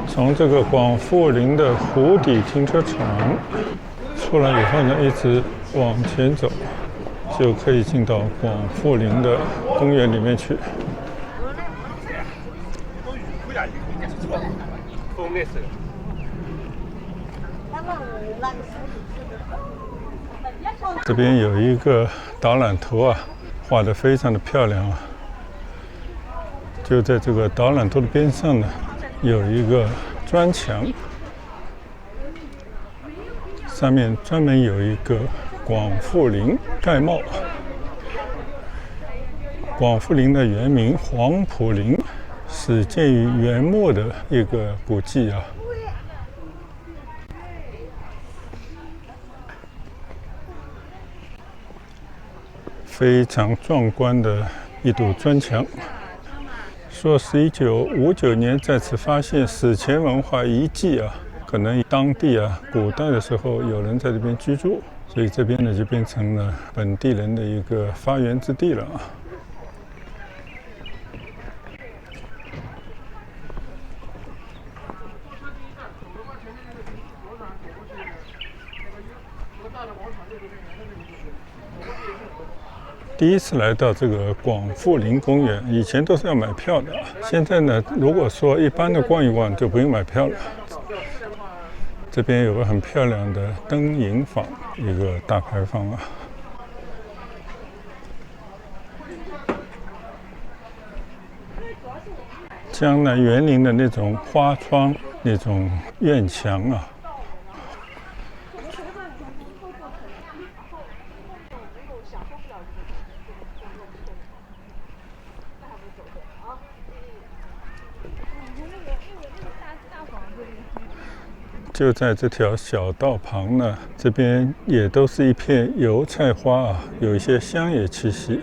从这个广富林的湖底停车场出来以后呢，一直往前走，就可以进到广富林的公园里面去。这边有一个导览图啊，画得非常的漂亮啊。就在这个导览图的边上呢，有一个砖墙，上面专门有一个广富林盖帽。广富林的原名黄埔林，是建于元末的一个古迹啊。非常壮观的一堵砖墙，说是1959年在此发现史前文化遗迹啊，可能当地啊古代的时候有人在这边居住，所以这边呢就变成了本地人的一个发源之地了啊。第一次来到这个广富林公园，以前都是要买票的，现在呢，如果说一般的逛一逛就不用买票了。这边有个很漂亮的灯影坊，一个大牌坊啊。江南园林的那种花窗、那种院墙啊。就在这条小道旁呢，这边也都是一片油菜花啊，有一些乡野气息。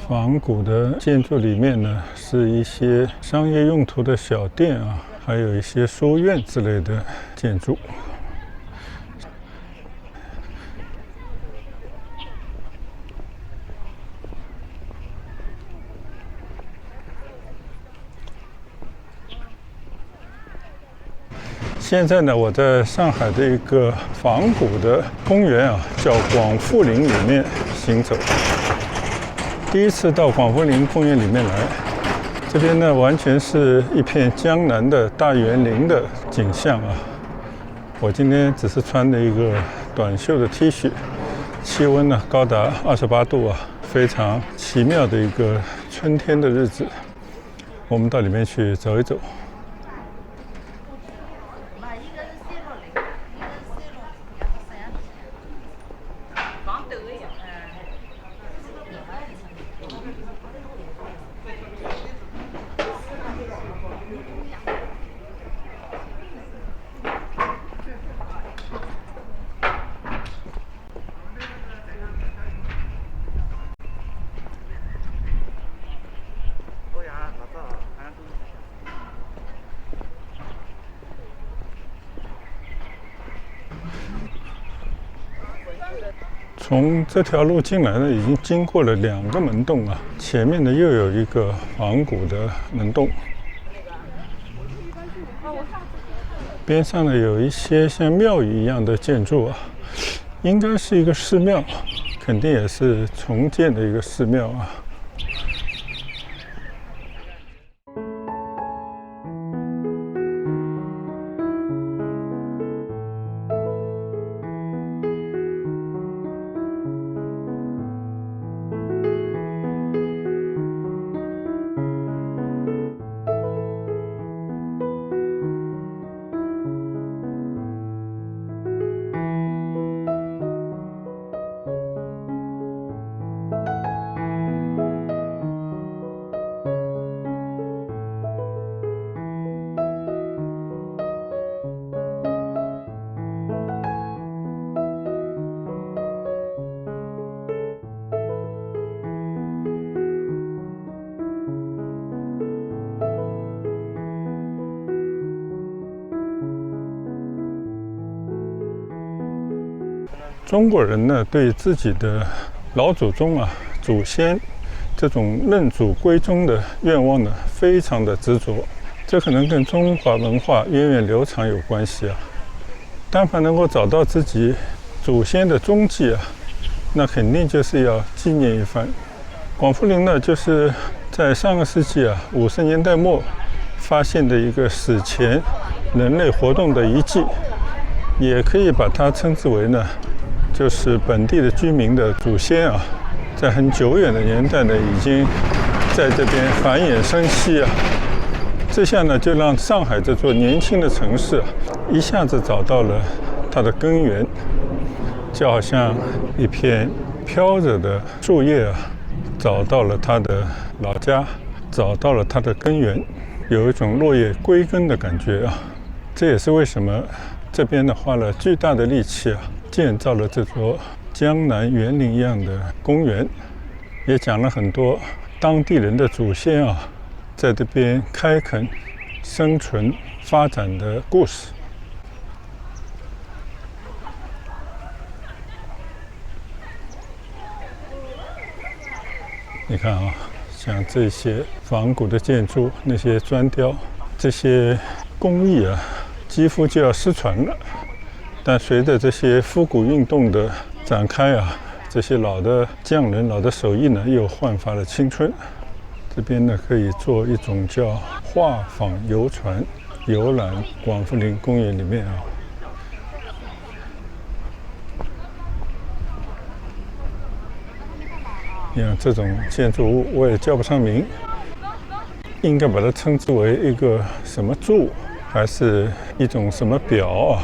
仿古的建筑里面呢，是一些商业用途的小店啊，还有一些书院之类的建筑。现在呢，我在上海的一个仿古的公园啊，叫广富林里面行走。第一次到广富林公园里面来，这边呢完全是一片江南的大园林的景象啊。我今天只是穿了一个短袖的 T 恤，气温呢高达28度啊，非常奇妙的一个春天的日子。我们到里面去走一走。从这条路进来呢，已经经过了2个门洞啊，前面呢又有一个仿古的门洞，边上呢有一些像庙宇一样的建筑啊，应该是一个寺庙，肯定也是重建的一个寺庙啊。中国人呢，对自己的老祖宗啊、祖先这种认祖归宗的愿望呢，非常的执着。这可能跟中华文化源远流长有关系啊。但凡能够找到自己祖先的踪迹啊，那肯定就是要纪念一番。广富林呢，就是在上个世纪50年代末发现的一个史前人类活动的遗迹，也可以把它称之为呢，就是本地的居民的祖先啊，在很久远的年代呢，已经在这边繁衍生息啊。这下呢，就让上海这座年轻的城市一下子找到了它的根源，就好像一片飘着的树叶啊，找到了它的老家，找到了它的根源，有一种落叶归根的感觉啊。这也是为什么这边呢花了巨大的力气啊，建造了这座江南园林一样的公园，也讲了很多当地人的祖先啊，在这边开垦、生存、发展的故事。你看啊，像这些仿古的建筑，那些砖雕，这些工艺啊，几乎就要失传了。但随着这些复古运动的展开啊，这些老的匠人、老的手艺呢，又焕发了青春。这边呢，可以做一种叫画舫游船游览广富林公园里面啊。你看这种建筑物，我也叫不上名，应该把它称之为一个什么柱，还是一种什么表啊？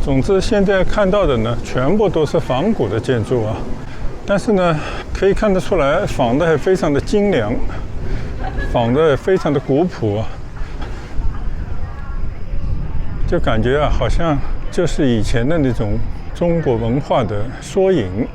总之，现在看到的呢，全部都是仿古的建筑啊。但是呢，可以看得出来，仿的还非常的精良，仿的非常的古朴啊。就感觉啊，好像就是以前的那种中国文化的缩影。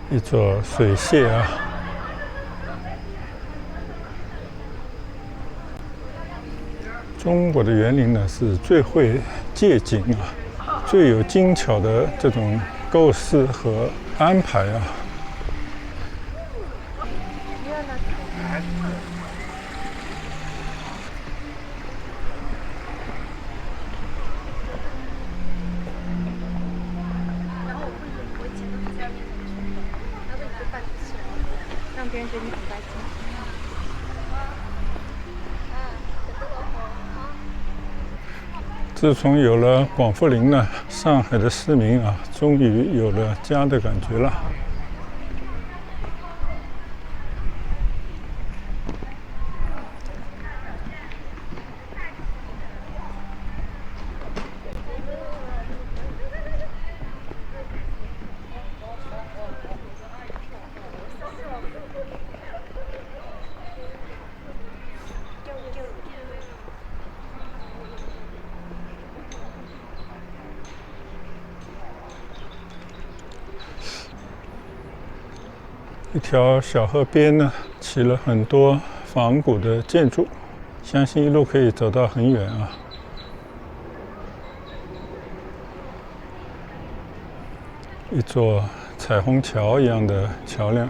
一座水榭啊，中国的园林呢是最会借景啊，最有精巧的这种构思和安排啊。让别人觉得你很开心。自从有了广富林呢，上海的市民啊，终于有了家的感觉了。一条小河边呢，起了很多仿古的建筑，相信一路可以走到很远啊。一座彩虹桥一样的桥梁，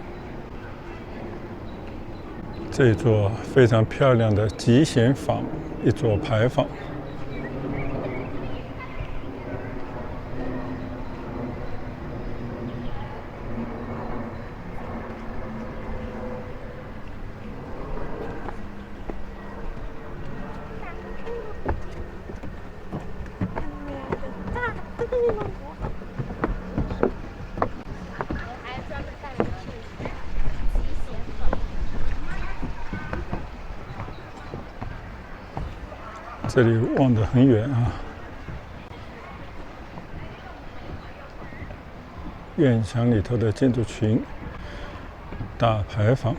这座非常漂亮的集贤坊，一座牌坊。这里望得很远啊。院墙里头的建筑群、大牌坊、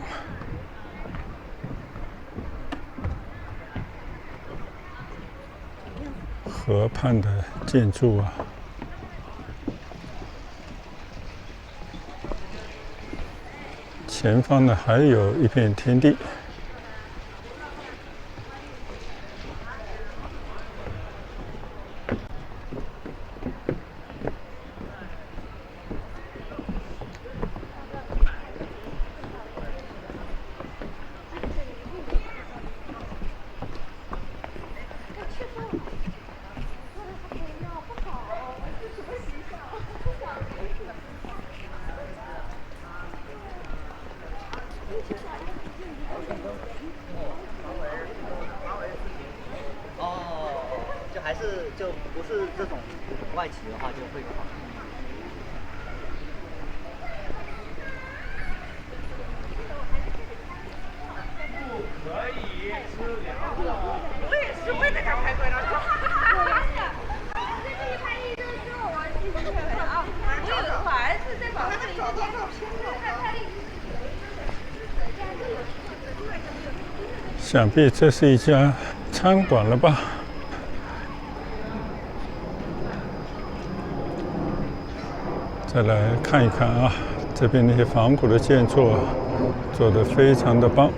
河畔的建筑啊，前方呢还有一片天地。就还是就不是这种外企的话就会好。可以吃凉的。我也是，我也在这排队呢。我还是在广州里想必这是一家餐馆了吧？再来看一看啊，这边那些仿古的建筑啊，做得非常的棒。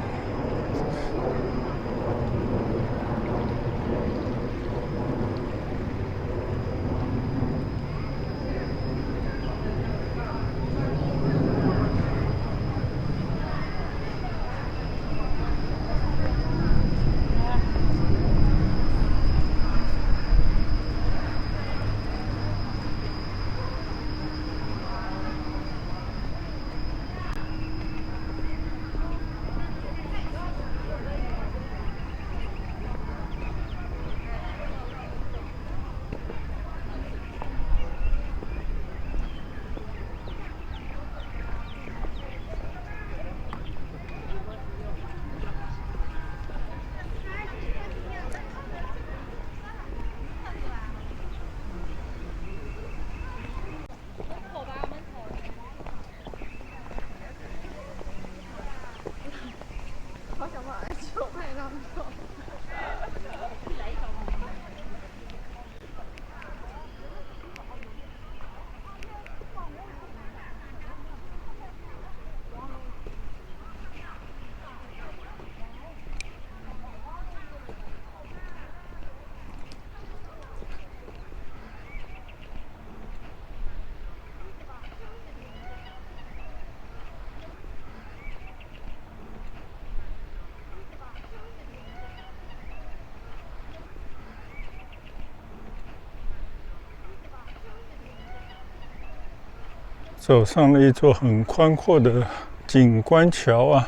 走上了一座很宽阔的景观桥啊，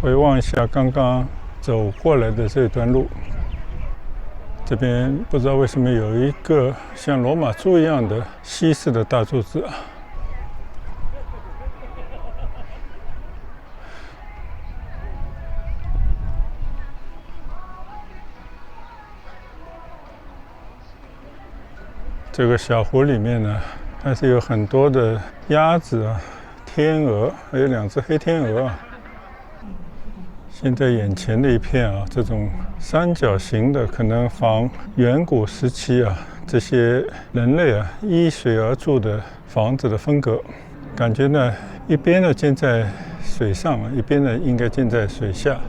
回望一下刚刚走过来的这段路，这边不知道为什么有一个像罗马柱一样的西式的大柱子啊。这个小湖里面呢，还是有很多的鸭子啊、天鹅，还有2只黑天鹅啊。现在眼前的一片啊，这种三角形的，可能仿远古时期啊，这些人类啊依水而筑的房子的风格，感觉呢，一边呢建在水上，一边呢应该建在水下。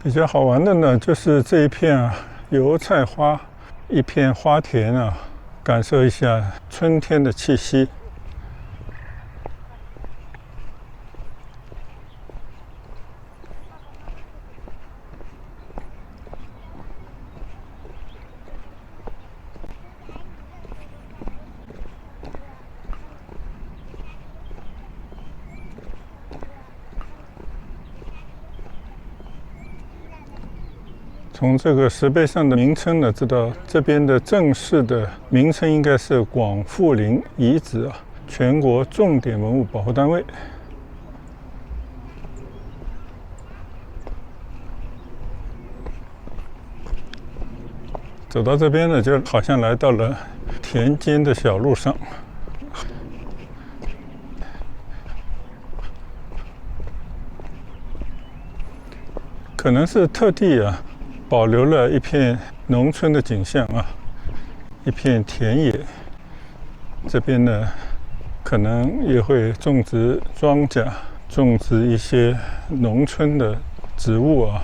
比较好玩的呢，就是这一片啊，油菜花，一片花田啊，感受一下春天的气息。从这个石碑上的名称呢，知道这边的正式的名称应该是广富林遗址啊，全国重点文物保护单位。走到这边呢，就好像来到了田间的小路上。可能是特地啊，保留了一片农村的景象啊，一片田野。这边呢，可能也会种植庄稼，种植一些农村的植物啊。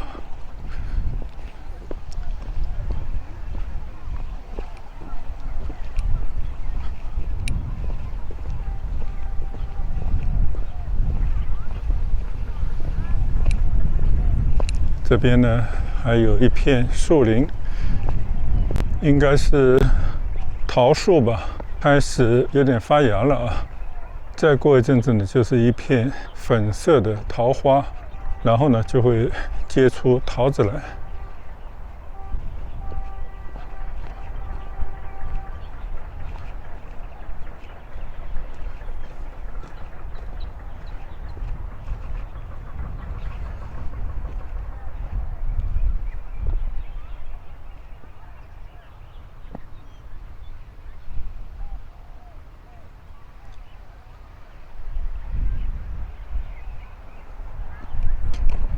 这边呢，还有一片树林，应该是桃树吧，开始有点发芽了啊。再过一阵子呢，就是一片粉色的桃花，然后呢，就会结出桃子来。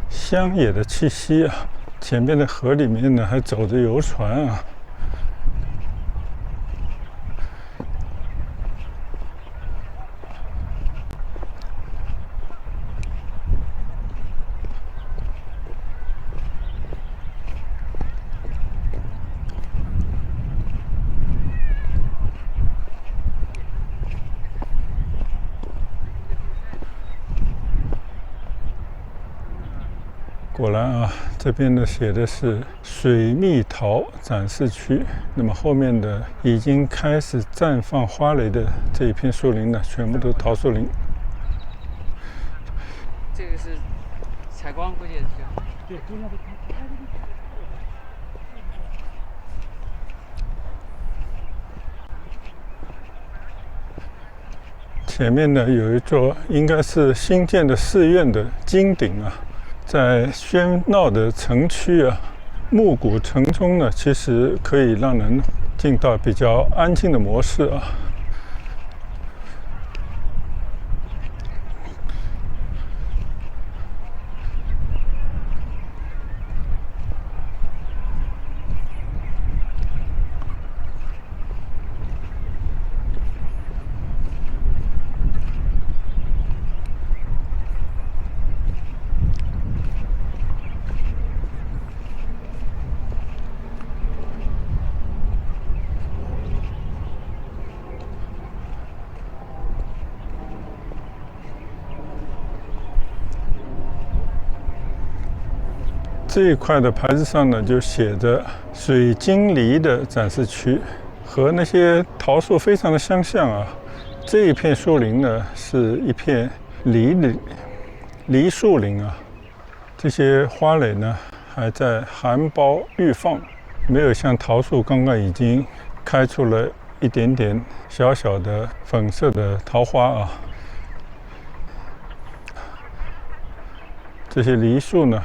乡野的气息啊，前面的河里面呢还走着游船啊。果然啊，这边呢写的是水蜜桃展示区。那么后面的已经开始绽放花蕾的这一片树林呢，全部都是桃树林。这个是采光估计也是这样。对，前面呢有一座应该是新建的寺院的金顶啊。在喧闹的城区啊，暮鼓晨钟呢，其实可以让人进到比较安静的模式啊。这一块的牌子上呢，就写着水晶梨的展示区，和那些桃树非常的相像啊。这一片树林呢，是一片梨树林啊。这些花蕾呢，还在含苞欲放，没有像桃树刚刚已经开出了一点点小小的粉色的桃花啊。这些梨树呢，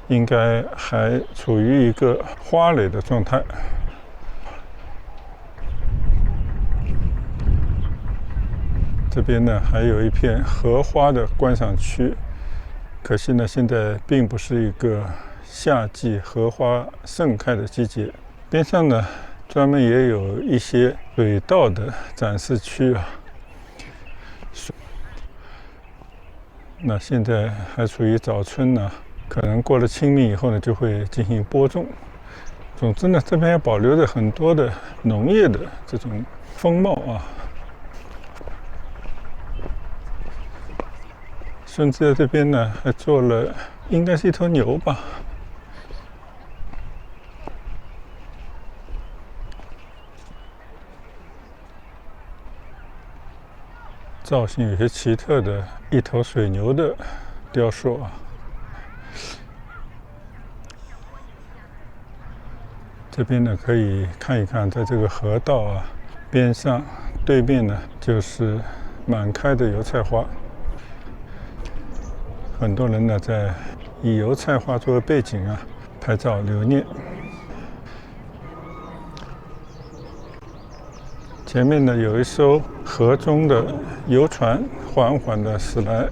应该还处于一个花蕾的状态。这边呢还有一片荷花的观赏区，可惜呢现在并不是一个夏季荷花盛开的季节。边上呢专门也有一些水稻的展示区啊。那现在还处于早春呢。可能过了清明以后呢，就会进行播种。总之呢，这边要保留着很多的农业的这种风貌啊。甚至在这边呢，还做了，应该是一头牛吧。造型有些奇特的一头水牛的雕塑啊。这边呢可以看一看，在这个河道啊边上，对面呢就是满开的油菜花。很多人呢在以油菜花作为背景啊拍照留念。前面呢有一艘河中的游船缓缓地驶来，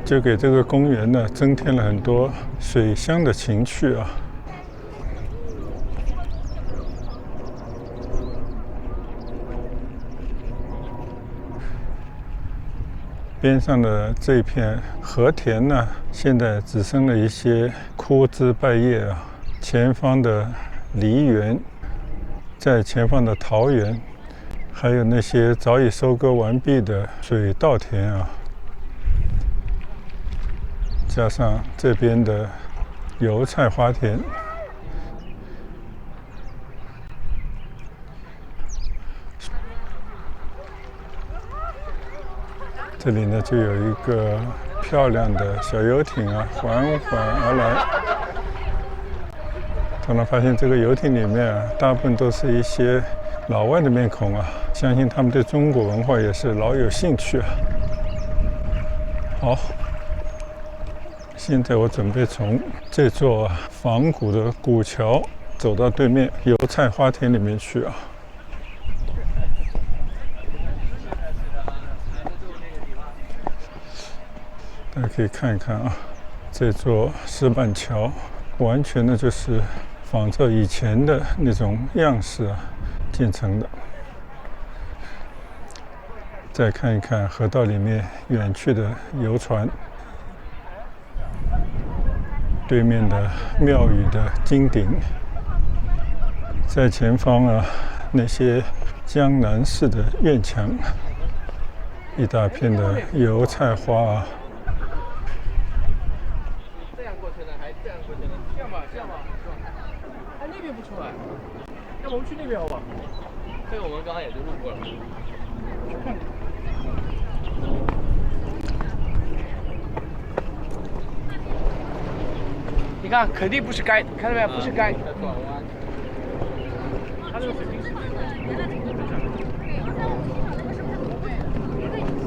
就给这个公园呢增添了很多水乡的情趣啊。边上的这片河田呢，现在只剩了一些枯枝败叶啊。前方的梨园，在前方的桃园，还有那些早已收割完毕的水稻田啊，加上这边的油菜花田。这里呢就有一个漂亮的小游艇啊，缓缓而来。突然发现这个游艇里面啊，大部分都是一些老外的面孔啊，相信他们对中国文化也是老有兴趣啊。好，现在我准备从这座仿古的古桥走到对面油菜花田里面去啊。大家可以看一看啊，这座石板桥完全的就是仿照以前的那种样式啊建成的。再看一看河道里面远去的游船，对面的庙宇的金顶，在前方啊那些江南式的院墙，一大片的油菜花啊。那边不出来，要不我们去那边好不好？对，我们刚刚也就路过了。去看看。你看，肯定不是该，看到没有？不是该。它这个水平是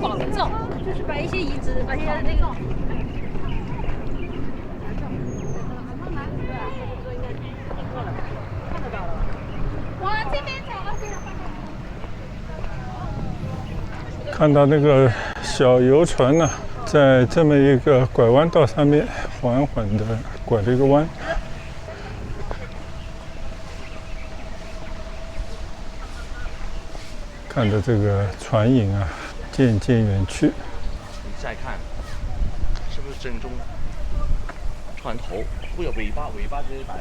仿造，就是把一些遗址，把一些那个。看到那个小游船呢，在这么一个拐弯道上面缓缓地拐了一个弯。看着这个船影啊，渐渐远去。你再看，是不是正中船头会有尾巴？尾巴直接摆。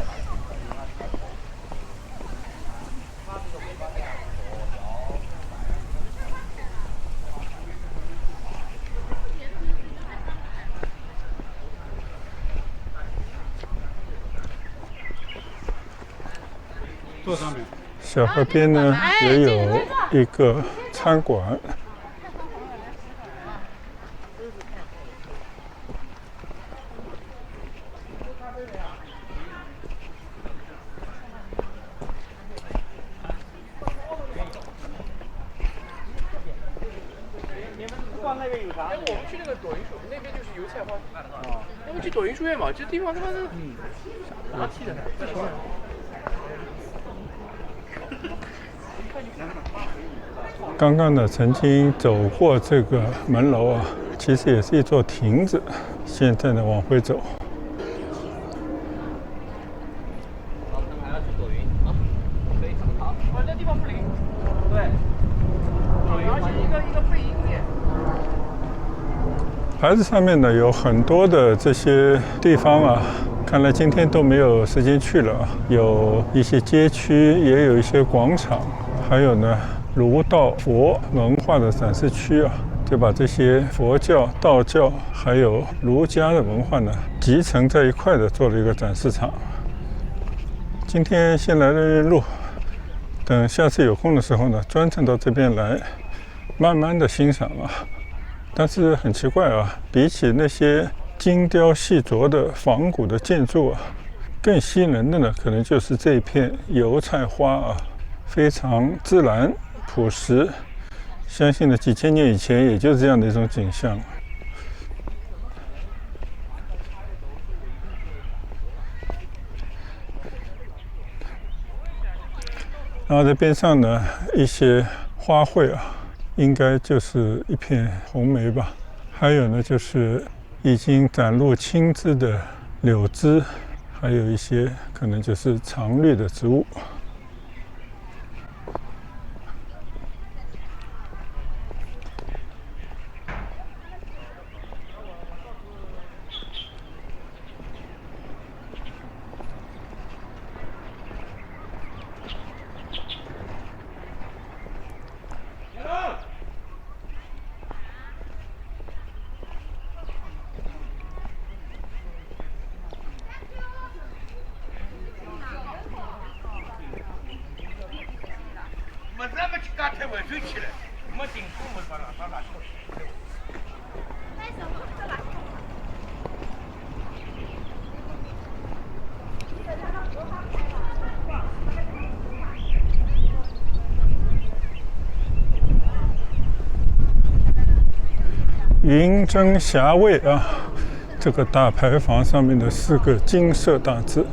小河边呢也有一个餐馆。那边有啥？我们去那个朵云书，那边就是油菜花。哦。我们去朵云书院嘛，这地方他妈的，垃圾的，在说。刚刚呢，曾经走过这个门楼啊，其实也是一座亭子。现在呢，往回走。好，我们还要去朵云啊，非常好。那地方不灵。对。而且一个背阴面。牌子上面呢有很多的这些地方啊，看来今天都没有时间去了啊。有一些街区，也有一些广场，还有呢儒道佛文化的展示区啊，就把这些佛教、道教还有儒家的文化呢集成在一块的做了一个展示场。今天先来认认路，等下次有空的时候呢，专程到这边来，慢慢的欣赏啊。但是很奇怪啊，比起那些精雕细琢的仿古的建筑啊，更吸引人的呢，可能就是这一片油菜花啊，非常自然朴实，相信呢几千年以前也就是这样的一种景象。然后在边上呢，一些花卉啊，应该就是一片红梅吧。还有呢，就是已经展露青枝的柳枝，还有一些可能就是常绿的植物。我这么去刚才我就去了，没顶住没把它拿去。云蒸霞蔚啊，这个大牌坊上面的4个金色大字。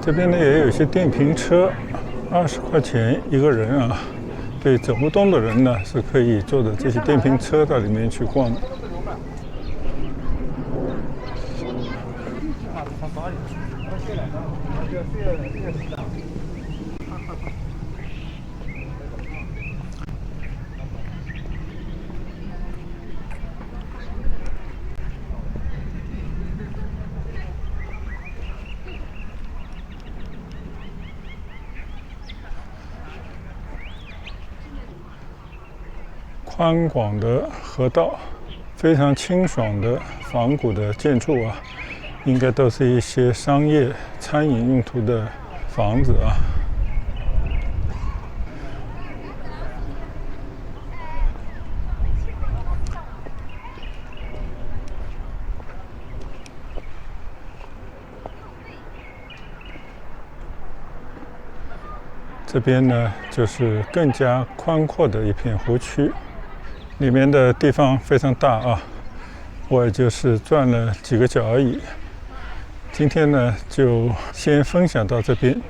这边呢也有一些电瓶车，20块钱一个人啊。对走不动的人呢，是可以坐着这些电瓶车到里面去逛的。宽广的河道，非常清爽的仿古的建筑啊，应该都是一些商业、餐饮用途的房子啊。这边呢，就是更加宽阔的一片湖区。里面的地方非常大啊，我也就是转了几个脚而已。今天呢，就先分享到这边，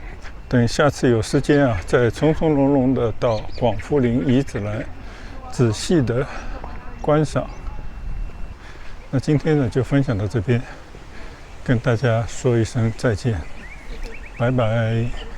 等下次有时间啊，再从从容容的到广富林遗址来仔细的观赏。那今天呢，就分享到这边，跟大家说一声再见，拜拜。